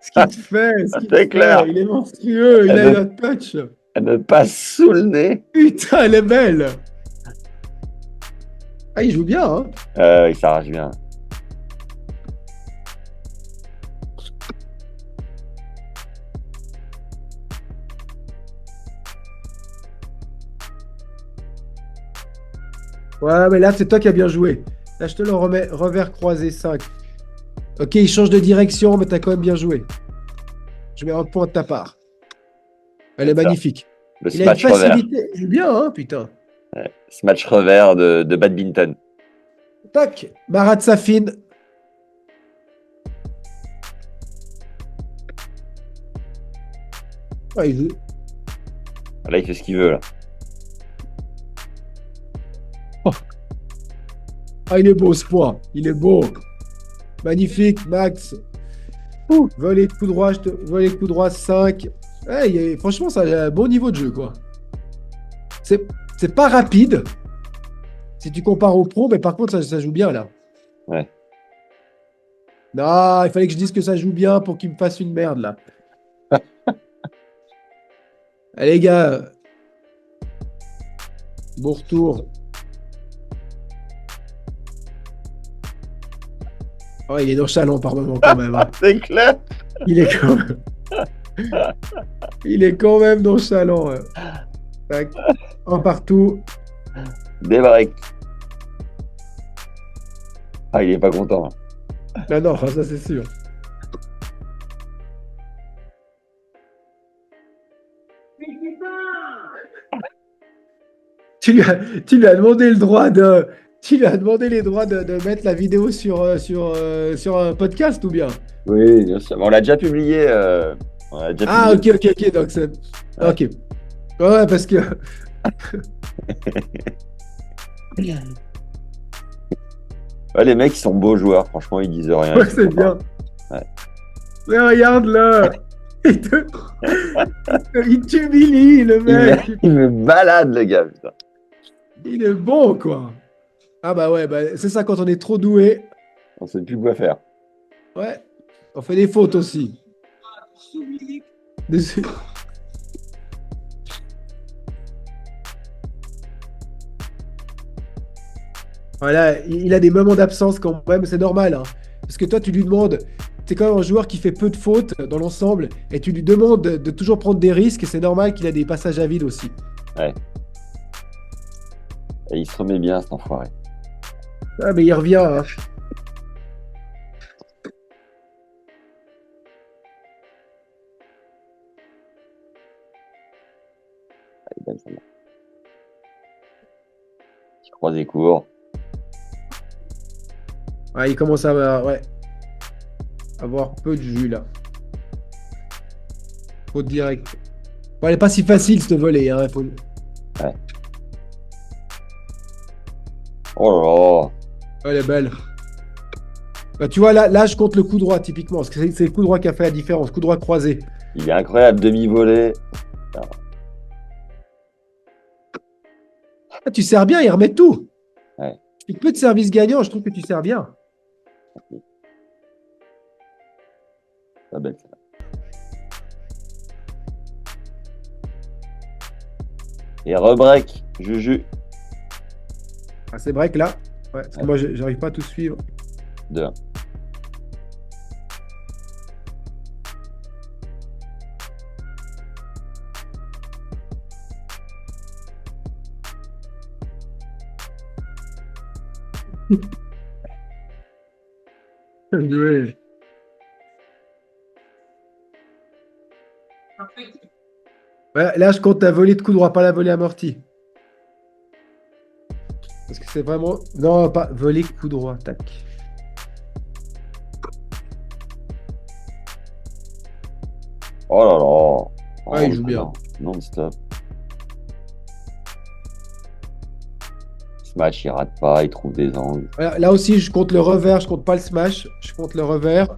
Ce qu'il te fait, ce qu'il te C'est clair. fait. Il est monstrueux, il Elle a me, eu un touch. elle me passe sous le nez. Putain, elle est belle! Ah, il joue bien, hein? Il s'arrache bien. Ouais, mais là, c'est toi qui as bien joué. Là, je te le remets revers croisé 5. Ok, il change de direction, mais t'as quand même bien joué. Je mets un point de ta part. Elle est C'est ça. magnifique. Le Il a une smash revers. facilité. Il joue bien, hein, putain. Smash revers de badminton. Tac, Marat Safin. Ah, Là, il fait ce qu'il veut, là. ah, il est beau ce point. Il est beau. Magnifique, Max. Volley de coup droit, volley de coup droit 5. Ouais, franchement, ça a un bon niveau de jeu, quoi. C'est c'est pas rapide si tu compares au pro, mais par contre, ça joue bien là. Ouais. Non, il fallait que je dise que ça joue bien pour qu'il me fasse une merde là. Allez, les gars, bon retour. Oh, il est nonchalant par moment quand même, hein. C'est clair. Il est quand même, il est quand même nonchalant, hein. Tac. Un partout. Des breaks. Ah, il est pas content, hein. Non, non, ça c'est sûr. Tu lui as demandé le droit de. Tu lui as demandé les droits de mettre la vidéo sur un podcast ou bien? Oui, bien sûr. On l'a déjà publié. On l'a déjà Ah, publié. ok, ok, ok. Donc c'est. Ouais. Ok. Ouais, parce que. Ouais, les mecs, ils sont beaux joueurs. Franchement, ils disent rien. Ouais, Ils sont c'est sympas. bien. Ouais. Mais regarde là. Il te- il t'humilie, le Il me, mec. il me balade, le gars. Putain. Il est bon, quoi. Ah, bah ouais, bah, c'est ça quand on est trop doué. On sait plus quoi faire. Ouais. On fait des fautes aussi. Des- Voilà, il a des moments d'absence quand même, c'est normal, hein. Parce que toi, tu lui demandes, c'est quand même un joueur qui fait peu de fautes dans l'ensemble, et tu lui demandes de toujours prendre des risques, et c'est normal qu'il a des passages à vide aussi. Ouais. Et il se remet bien, cet enfoiré. Ah, mais il revient, hein. Il est belle, celle-là. Petit croisé court. Ouais, il commence à ouais, avoir peu de jus, là. Faut direct. Bon, elle est pas si facile, cette volée, hein. Ouais. Oh Elle est belle. Bah, tu vois, là, je compte le coup droit, typiquement, parce que c'est le coup droit qui a fait la différence, coup droit croisé. là là. Il est incroyable, demi-volée. Ah, tu sers bien, il remet tout. Ouais. Tu fais peu de services gagnants, je trouve que tu sers bien. Pas belle, celle-là. Et rebreak, Juju. Ah, c'est break là. Ouais, parce que moi, j'arrive pas à tout suivre. 2-1. Ouais. Ouais, là, je compte la volée de coup droit, pas la volée amortie. Parce que c'est vraiment. Non, pas volée coup droit. Tac. Oh là là. Oh, Ouais, il joue bien. Non-stop. Ce match, il rate pas, il trouve des angles. Là aussi, je compte le revers, je compte pas le smash. Je compte le revers.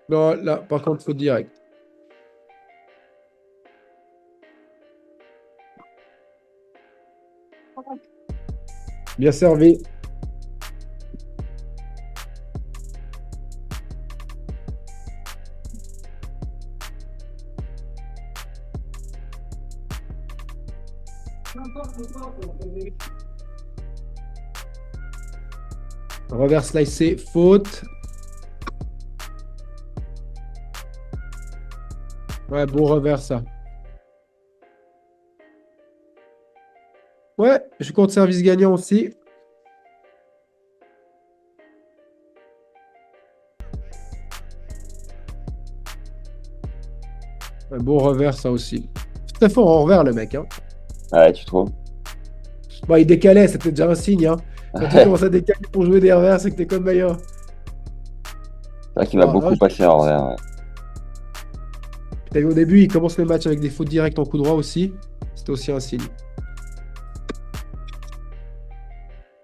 Non, là, par contre, faut direct. Bien servi. Revers slicé, faute. Ouais, bon revers, ça. Ouais, je compte service gagnant aussi. Un bon revers, ça aussi. C'est très fort en revers, le mec. Hein. Ouais, tu trouves? Bon, il décalait, c'était déjà un signe. Hein. Quand tu commences à décaler pour jouer des revers, c'est que t'es comme meilleur. C'est vrai qu'il m'a beaucoup passé en revers. Ouais. Putain, au début, il commence le match avec des fautes directes en coup droit aussi. C'était aussi un signe.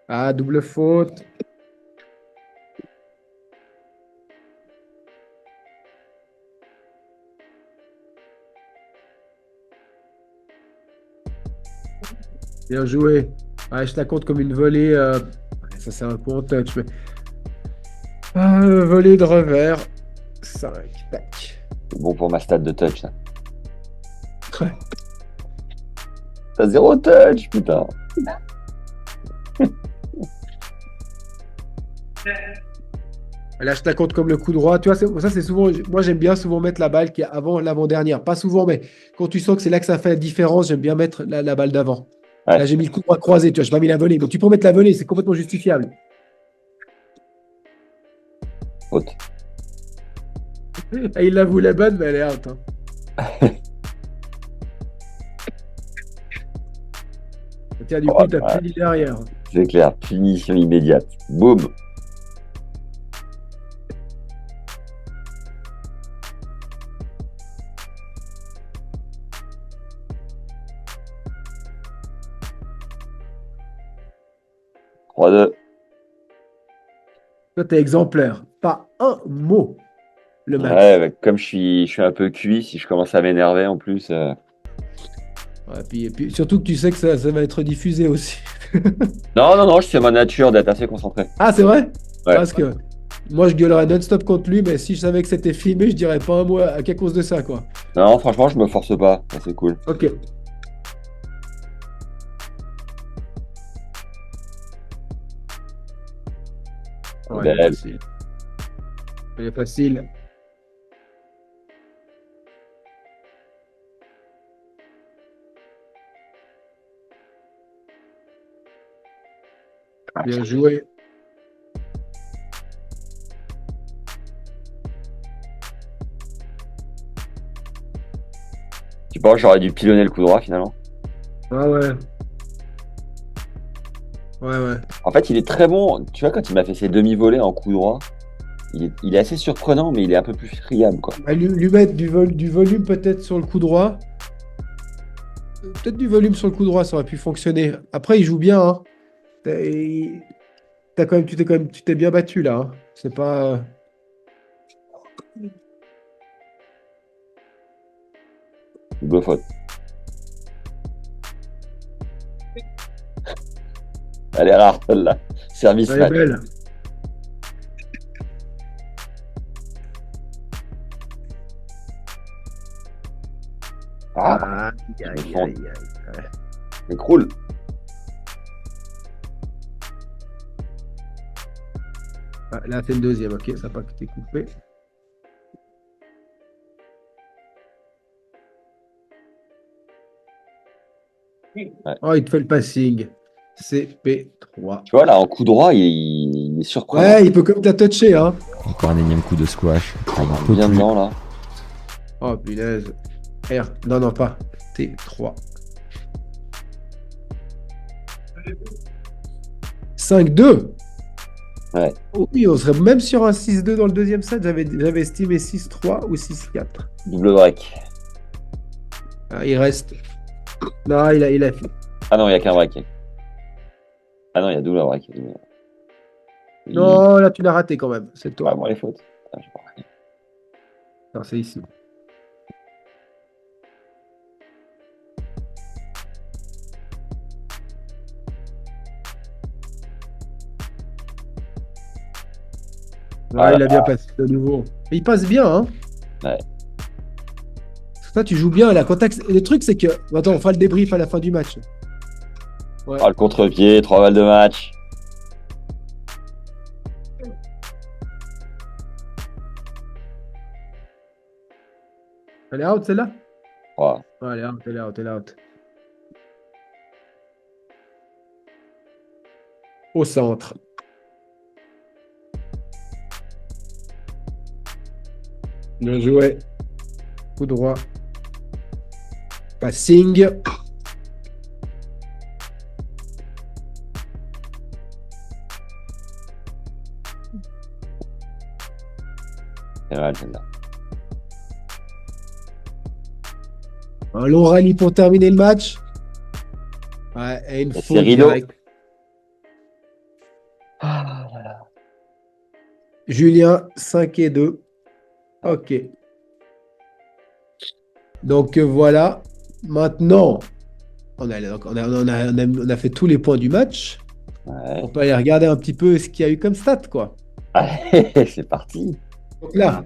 Ah, double faute. Bien joué. Ouais, je la compte comme une volée. Ouais, ça, c'est un coup en touch. Mais... volée de revers. 5. Tac. C'est bon pour ma stat de touch, ça. Ouais. T'as 0 touch, putain. Là, je la compte comme le coup droit. Tu vois, ça, c'est souvent. Moi, j'aime bien souvent mettre la balle qui est avant l'avant-dernière. Pas souvent, mais quand tu sens que c'est là que ça fait la différence, j'aime bien mettre la balle d'avant. Ouais. Là, j'ai mis le coup droit croisé. Tu vois, je n'ai pas mis la volée. Donc, tu peux mettre la volée. C'est complètement justifiable. Faute. Et il la voulait bonne, mais elle est out. Hein. Tiens, du coup, tu as puni derrière. C'est clair, punition immédiate. Boum. Trois deux. Toi, t'es exemplaire. Pas un mot. Le match. Ouais, bah, comme je suis un peu cuit, si je commence à m'énerver en plus. Ouais, et puis, surtout que tu sais que ça va être diffusé aussi. Non, c'est ma nature d'être assez concentré. Ah, c'est vrai? Ouais. Parce que moi, je gueulerais non-stop contre lui, mais si je savais que c'était filmé, je dirais pas un mot à cause de ça, quoi. Non, franchement, je me force pas. Ça, c'est cool. Ok. Ouais, il est Belle. facile. Il est facile. Bien joué. Tu penses que j'aurais dû pilonner le coup droit finalement? Ah ouais. Ouais. En fait, il est très bon. Tu vois, quand il m'a fait ses demi-volées en coup droit, il est assez surprenant, mais il est un peu plus friable, quoi. Bah, lui mettre du volume peut-être sur le coup droit. Peut-être du volume sur le coup droit, ça aurait pu fonctionner. Après, il joue bien. Hein. Tu t'es bien battu là. Hein. C'est pas. Double faute. Elle est rare, celle-là. Service Elle est match. belle. Ah, Aïe, aïe, fond. aïe, aïe. écroule. Ah, là, c'est le deuxième, ok, ça n'a pas été coupé. Oh, il te fait le passing. CP3. Tu vois, là, en coup droit, il est surprenant. Ouais, il peut comme t'as touché, hein. Encore un énième coup de squash. Ah, Ça il n'en est peut bien plus. dedans, là. Oh, punaise. R. Non, non, pas. T3. 5-2. Ouais. Oui, on serait même sur un 6-2 dans le deuxième set. J'avais estimé 6-3 ou 6-4. Double break. Ah, il reste. Non, il a fait. Ah non, il n'y a qu'un break. Ah non, il y a double break. Non, là, tu l'as raté quand même. C'est toi. Ah, moi, les fautes. Ah, je sais pas. Non, c'est ici. Ah, il a bien passé de nouveau. Mais il passe bien, hein. Ouais. Toi, tu joues bien. Là, le truc, c'est que. Attends, on fera le débrief à la fin du match. Ouais. Ah, le contre-pied, 3 balles de match. Elle est out, celle-là? Ouais. Ouais, elle est out, elle est out, elle est out. Au centre. Bien joué. Coup droit. Passing. C'est mal, celle-là. Un long rallye pour terminer le match. Ouais, et une Et faute c'est rideau. directe. Julien, 5-2. Ok. Donc voilà. Maintenant, on a fait tous les points du match. Ouais. On peut aller regarder un petit peu ce qu'il y a eu comme stats, quoi. Allez, c'est parti. Donc là,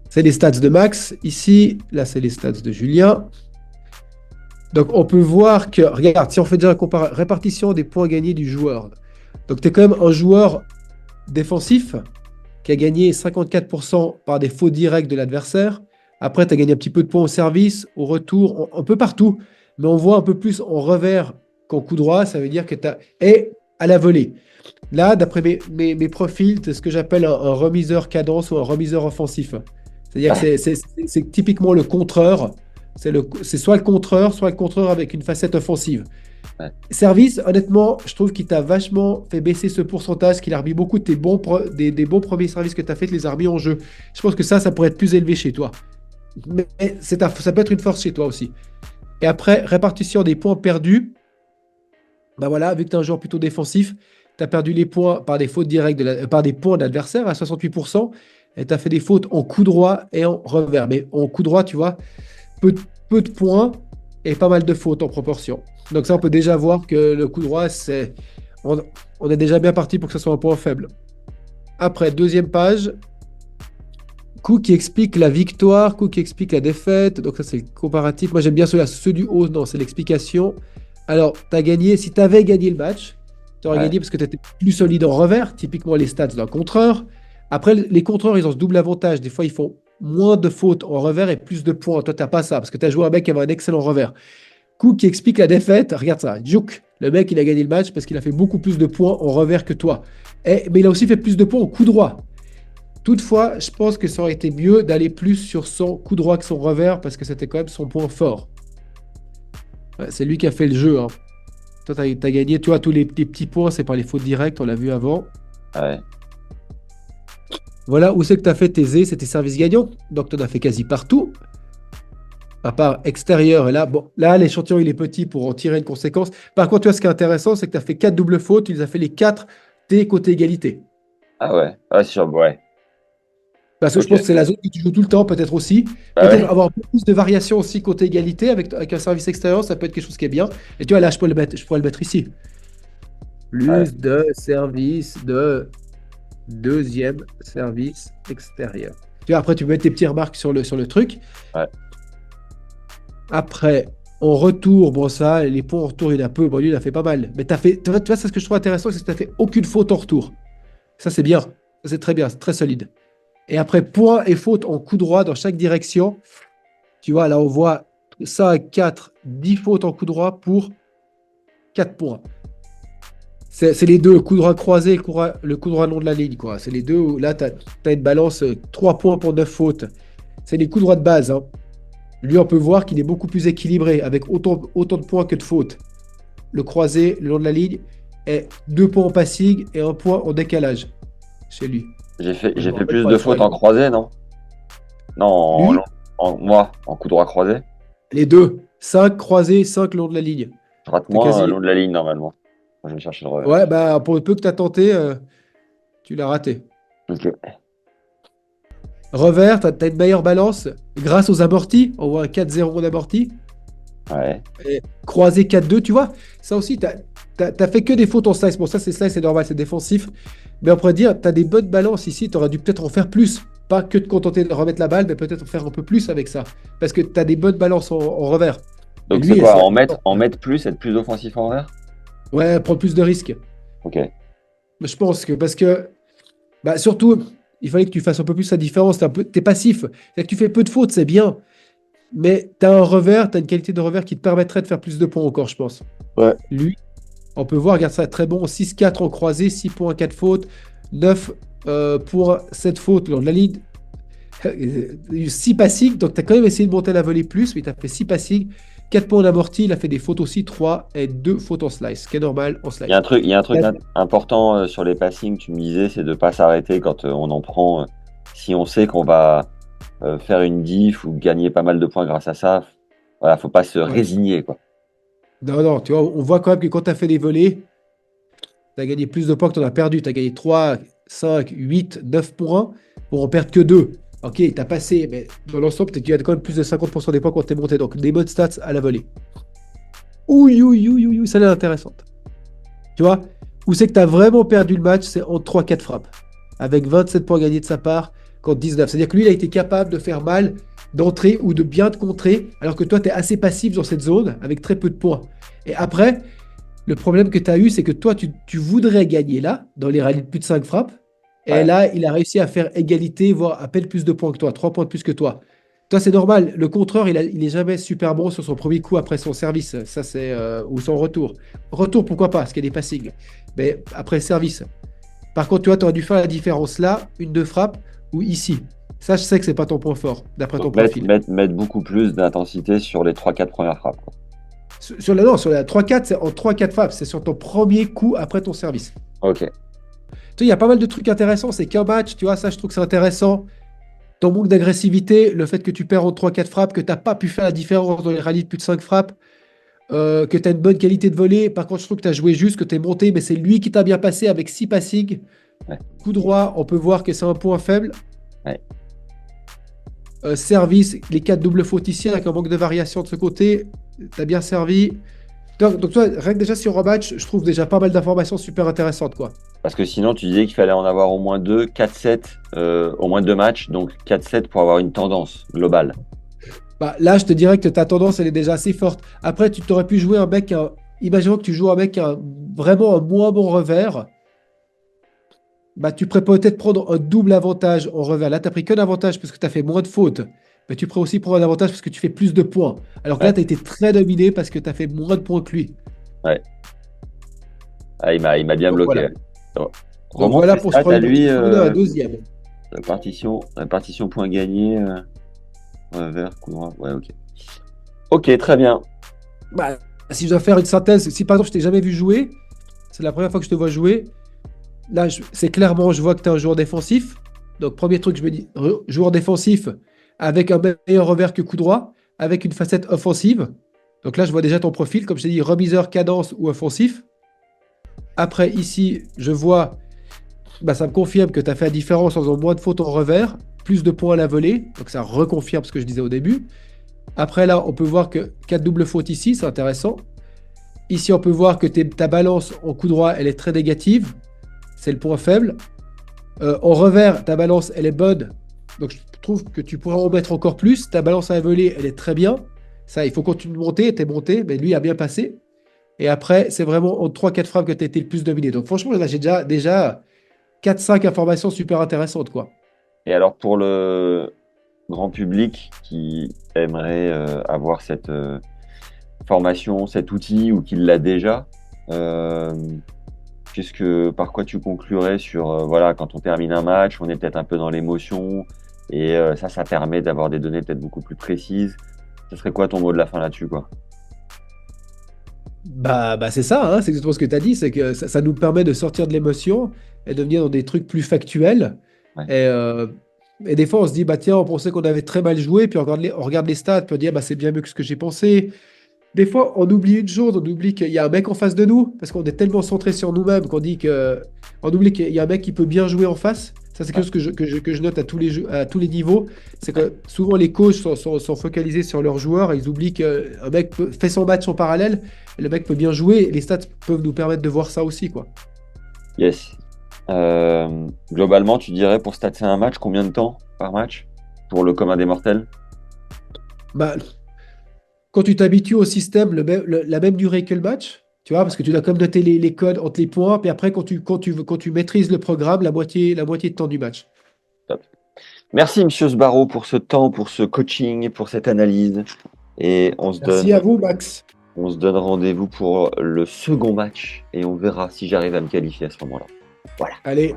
c'est les stats de Max. Ici, là, c'est les stats de Julien. Donc, on peut voir que, regarde, si on fait déjà la répartition des points gagnés du joueur. Donc, tu es quand même un joueur défensif qui a gagné 54% par des fautes directs de l'adversaire. Après, tu as gagné un petit peu de points au service, au retour, un peu partout. Mais on voit un peu plus en revers qu'en coup droit. Ça veut dire que tu as... Et à la volée. Là, d'après mes profils, c'est ce que j'appelle un remiseur cadence ou un remiseur offensif. C'est-à-dire que c'est typiquement le contreur. C'est soit le contreur avec une facette offensive. Ouais. Service, honnêtement, je trouve qu'il t'a vachement fait baisser ce pourcentage, qu'il a remis beaucoup de des bons premiers services que tu as fait, les a remis en jeu. Je pense que ça pourrait être plus élevé chez toi. Mais ça peut être une force chez toi aussi. Et après, répartition des points perdus. Ben voilà, vu que tu es un joueur plutôt défensif, tu as perdu les points par des fautes directes, par des points d'adversaire à 68%, et tu as fait des fautes en coup droit et en revers. Mais en coup droit, tu vois, peu de points et pas mal de fautes en proportion. Donc ça, on peut déjà voir que le coup droit, on est déjà bien parti pour que ce soit un point faible. Après, deuxième page, coup qui explique la victoire, coup qui explique la défaite. Donc ça, c'est le comparatif. Moi, j'aime bien ceux du haut. Non, c'est l'explication. Alors, tu as gagné. Si tu avais gagné le match, tu aurais gagné parce que tu étais plus solide en revers. Typiquement, les stats d'un contreur. Après, les contreurs, ils ont ce double avantage. Des fois, ils font moins de fautes en revers et plus de points. Toi, tu n'as pas ça parce que tu as joué un mec qui avait un excellent revers. Coup qui explique la défaite. Regarde ça. Juk, le mec, il a gagné le match parce qu'il a fait beaucoup plus de points en revers que toi. Mais il a aussi fait plus de points en coup droit. Toutefois, je pense que ça aurait été mieux d'aller plus sur son coup droit que son revers parce que c'était quand même son point fort. Ouais, c'est lui qui a fait le jeu. Hein. Toi, tu as gagné. Tu vois, tous les petits points, c'est par les fautes directes. On l'a vu avant. Ouais. Voilà où c'est que tu as fait tes aides, c'est tes services gagnants. Donc, tu en as fait quasi partout. À part extérieur. Et là, bon, là, l'échantillon, il est petit pour en tirer une conséquence. Par contre, tu vois, ce qui est intéressant, c'est que tu as fait 4 doubles fautes. Tu les as fait les 4 T côté égalité. Ah ouais. Ah, c'est sûr, ouais. Parce que je pense que c'est la zone que tu joues tout le temps, peut-être aussi. Bah Peut-être ouais. avoir plus de variations aussi côté égalité avec un service extérieur, ça peut être quelque chose qui est bien. Et tu vois, là, je pourrais le mettre ici. plus de service de deuxième service extérieur. Tu vois, après, tu peux mettre tes petites remarques sur le truc. Ouais. Après, en retour, bon, ça, les points en retour, il a peu. Bon, lui, il a fait pas mal. Mais tu vois, c'est ce que je trouve intéressant, c'est que tu n'as fait aucune faute en retour. Ça, c'est bien. Ça, c'est très bien. C'est très solide. Et après, points et fautes en coup droit dans chaque direction. Tu vois, là, on voit 5, 4, 10 fautes en coup droit pour 4 points. C'est les deux, le coup droit croisé et le coup droit long de la ligne, quoi. C'est les deux où là, tu as une balance 3 points pour 9 fautes. C'est les coups droits de base, hein. Lui, on peut voir qu'il est beaucoup plus équilibré, avec autant de points que de fautes. Le croisé, le long de la ligne, est 2 points en passing et 1 point en décalage chez lui. J'ai fait rappelle plus pas de la fautes soirée. en croisé, non? Non, Lui, moi, en coup droit croisé. les deux. 5 croisés, 5 le long de la ligne. Je rate T'es moins quasi. le long de la ligne, normalement. Moi, je vais chercher le revers. Ouais, bah, pour le peu que tu as tenté, tu l'as raté. Ok. Revers, tu as une meilleure balance grâce aux amortis. On voit un 4-0 en amorti. Ouais. Et croisé 4-2, tu vois. Ça aussi, tu as fait que des fautes en slice. Bon, ça, c'est slice, c'est normal, c'est défensif. Mais on pourrait dire, tu as des bonnes balances ici. Tu aurais dû peut-être en faire plus. Pas que te contenter de remettre la balle, mais peut-être en faire un peu plus avec ça. Parce que tu as des bonnes balances en revers. Donc, Et lui, c'est quoi? c'est En mettre plus, être plus offensif en revers? Ouais, prendre plus de risques. Ok. Mais je pense que parce que bah, surtout, il fallait que tu fasses un peu plus la différence. T'es passif. C'est que tu fais peu de fautes, c'est bien. Mais tu as un revers, tu as une qualité de revers qui te permettrait de faire plus de points encore, je pense. Ouais. Lui, on peut voir, regarde ça, très bon. 6-4 en croisé, 6 points, 4 fautes, 9 pour 7 fautes lors de la ligne. 6 passings, donc tu as quand même essayé de monter la volée plus, mais tu as fait 6 passings. 4 points en amorti, il a fait des fautes aussi, 3 et 2 fautes en slice, ce qui est normal en slice. Il y a un truc important sur les passings, tu me disais, c'est de ne pas s'arrêter quand on en prend. Si on sait qu'on va faire une diff ou gagner pas mal de points grâce à ça, voilà, faut pas se résigner, quoi. Non, tu vois, on voit quand même que quand tu as fait des volées, tu as gagné plus de points que tu en as perdu. Tu as gagné 3, 5, 8, 9 points pour en perdre que 2. Ok, tu as passé, mais dans l'ensemble, tu gagnes quand même plus de 50% des points quand tu es monté. Donc, des bonnes stats à la volée. Ouh, ça a l'air intéressante. Tu vois, où c'est que tu as vraiment perdu le match, c'est en 3-4 frappes. Avec 27 points gagnés de sa part contre 19. C'est-à-dire que lui, il a été capable de faire mal, d'entrer ou de bien te contrer, alors que toi, tu es assez passif dans cette zone avec très peu de points. Et après, le problème que tu as eu, c'est que toi, tu voudrais gagner là, dans les rallyes de plus de 5 frappes. Et Ouais. là, il a réussi à faire égalité, voire à peine plus de points que toi, 3 points de plus que toi. Toi, c'est normal. Le contreur, il est jamais super bon sur son premier coup après son service. Ça, c'est ou son retour. Retour, pourquoi pas, parce qu'il y a des passings. Mais après le service. Par contre, tu vois, tu aurais dû faire la différence là, une de frappe, ou ici. Ça, je sais que c'est pas ton point fort, d'après ton Donc, profil. mettre beaucoup plus d'intensité sur les 3-4 premières frappes, quoi. Sur la 3-4, c'est en 3-4 frappes. C'est sur ton premier coup après ton service. Ok. Tu sais, il y a pas mal de trucs intéressants. C'est qu'un match, tu vois, ça, je trouve que c'est intéressant. Ton manque d'agressivité, le fait que tu perds en 3-4 frappes, que tu n'as pas pu faire la différence dans les rallyes de plus de 5 frappes, que tu as une bonne qualité de volée. Par contre, je trouve que tu as joué juste, que tu es monté, mais c'est lui qui t'a bien passé avec 6 passings. Ouais. Coup droit, on peut voir que c'est un point faible. Ouais. Service, les 4 doubles fautes ici, avec un manque de variation de ce côté. Tu as bien servi. Donc toi, rien que déjà sur un match, je trouve déjà pas mal d'informations super intéressantes, quoi. Parce que sinon, tu disais qu'il fallait en avoir au moins 2, 4-7, au moins 2 matchs, donc 4-7 pour avoir une tendance globale. Bah, là, je te dirais que ta tendance, elle est déjà assez forte. Après, tu t'aurais pu jouer un mec, imaginons que tu joues un mec vraiment un moins bon revers. Bah, tu pourrais peut-être prendre un double avantage en revers. Là, tu n'as pris qu'un avantage parce que tu as fait moins de fautes. Mais tu pourrais aussi prendre un avantage parce que tu fais plus de points. Alors que là, tu as été très dominé parce que tu as fait moins de points que lui. Ouais. Ah, il m'a bien Donc, bloqué. voilà. Ouais. Donc Remonte voilà les pour stats à lui, un deuxième. la partition points gagnés, revers, coup droit. Ouais, ok. Ok, très bien. Bah, si je dois faire une synthèse, si par exemple je t'ai jamais vu jouer, c'est la première fois que je te vois jouer. Là, c'est clairement, je vois que tu es un joueur défensif. Donc, premier truc, je me dis, joueur défensif avec un meilleur revers que coup droit, avec une facette offensive. Donc là, je vois déjà ton profil, comme je t'ai dit, remiseur, cadence ou offensif. Après, ici, je vois, bah, ça me confirme que tu as fait la différence en faisant moins de fautes en revers, plus de points à la volée. Donc ça reconfirme ce que je disais au début. Après, là, on peut voir que 4 doubles fautes ici, c'est intéressant. Ici, on peut voir que ta balance en coup droit, elle est très négative. C'est le point faible. En revers, ta balance, elle est bonne. Donc, je trouve que tu pourrais en mettre encore plus. Ta balance à la volée, elle est très bien. Ça, il faut continuer de monter. T'es monté, mais lui a bien passé. Et après, c'est vraiment en 3-4 frappes que tu as été le plus dominé. Donc, franchement, là, j'ai déjà 4-5 informations super intéressantes, quoi. Et alors, pour le grand public qui aimerait avoir cette formation, cet outil ou qui l'a déjà, euh, par quoi tu conclurais sur, voilà, quand on termine un match, on est peut-être un peu dans l'émotion et ça permet d'avoir des données peut-être beaucoup plus précises. Ce serait quoi ton mot de la fin là-dessus, quoi? Bah c'est ça, hein, c'est exactement ce que tu as dit, c'est que ça nous permet de sortir de l'émotion et de venir dans des trucs plus factuels. Ouais. Et des fois, on se dit, bah tiens, on pensait qu'on avait très mal joué, puis on regarde les stats, puis on dit, ah, bah c'est bien mieux que ce que j'ai pensé. Des fois, on oublie une chose, on oublie qu'il y a un mec en face de nous, parce qu'on est tellement centré sur nous-mêmes on oublie qu'il y a un mec qui peut bien jouer en face. Ça, c'est quelque chose que je note à tous les niveaux. C'est que souvent, les coachs sont focalisés sur leurs joueurs et ils oublient qu'un mec fait son match en parallèle, et le mec peut bien jouer, et les stats peuvent nous permettre de voir ça aussi, quoi. Yes. Globalement, tu dirais pour statser un match, combien de temps par match pour le commun des mortels? Bah, quand tu t'habitues au système, la même durée que le match, tu vois, parce que tu dois comme noter les codes entre les points, puis après, quand tu maîtrises le programme, la moitié de temps du match. Top. Merci, Monsieur Sbarro, pour ce temps, pour ce coaching, pour cette analyse. Et Merci à vous, Max. on se donne rendez-vous pour le second match et on verra si j'arrive à me qualifier à ce moment-là. Voilà. Allez,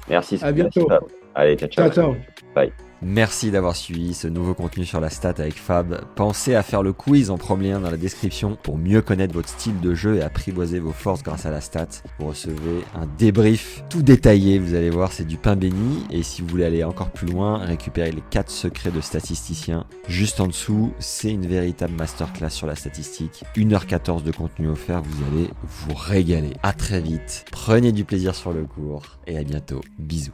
Merci. à bientôt. Fab. Allez, ciao, ciao. Ciao, ciao. Bye. Merci d'avoir suivi ce nouveau contenu sur la stat avec Fab. Pensez à faire le quiz en premier lien dans la description pour mieux connaître votre style de jeu et apprivoiser vos forces grâce à la stat. Vous recevez un débrief tout détaillé, vous allez voir, c'est du pain béni. Et si vous voulez aller encore plus loin, récupérer les 4 secrets de statisticien. Juste en dessous, c'est une véritable masterclass sur la statistique. 1h14 de contenu offert, vous allez vous régaler. À très vite, prenez du plaisir sur le cours et à bientôt. Bisous.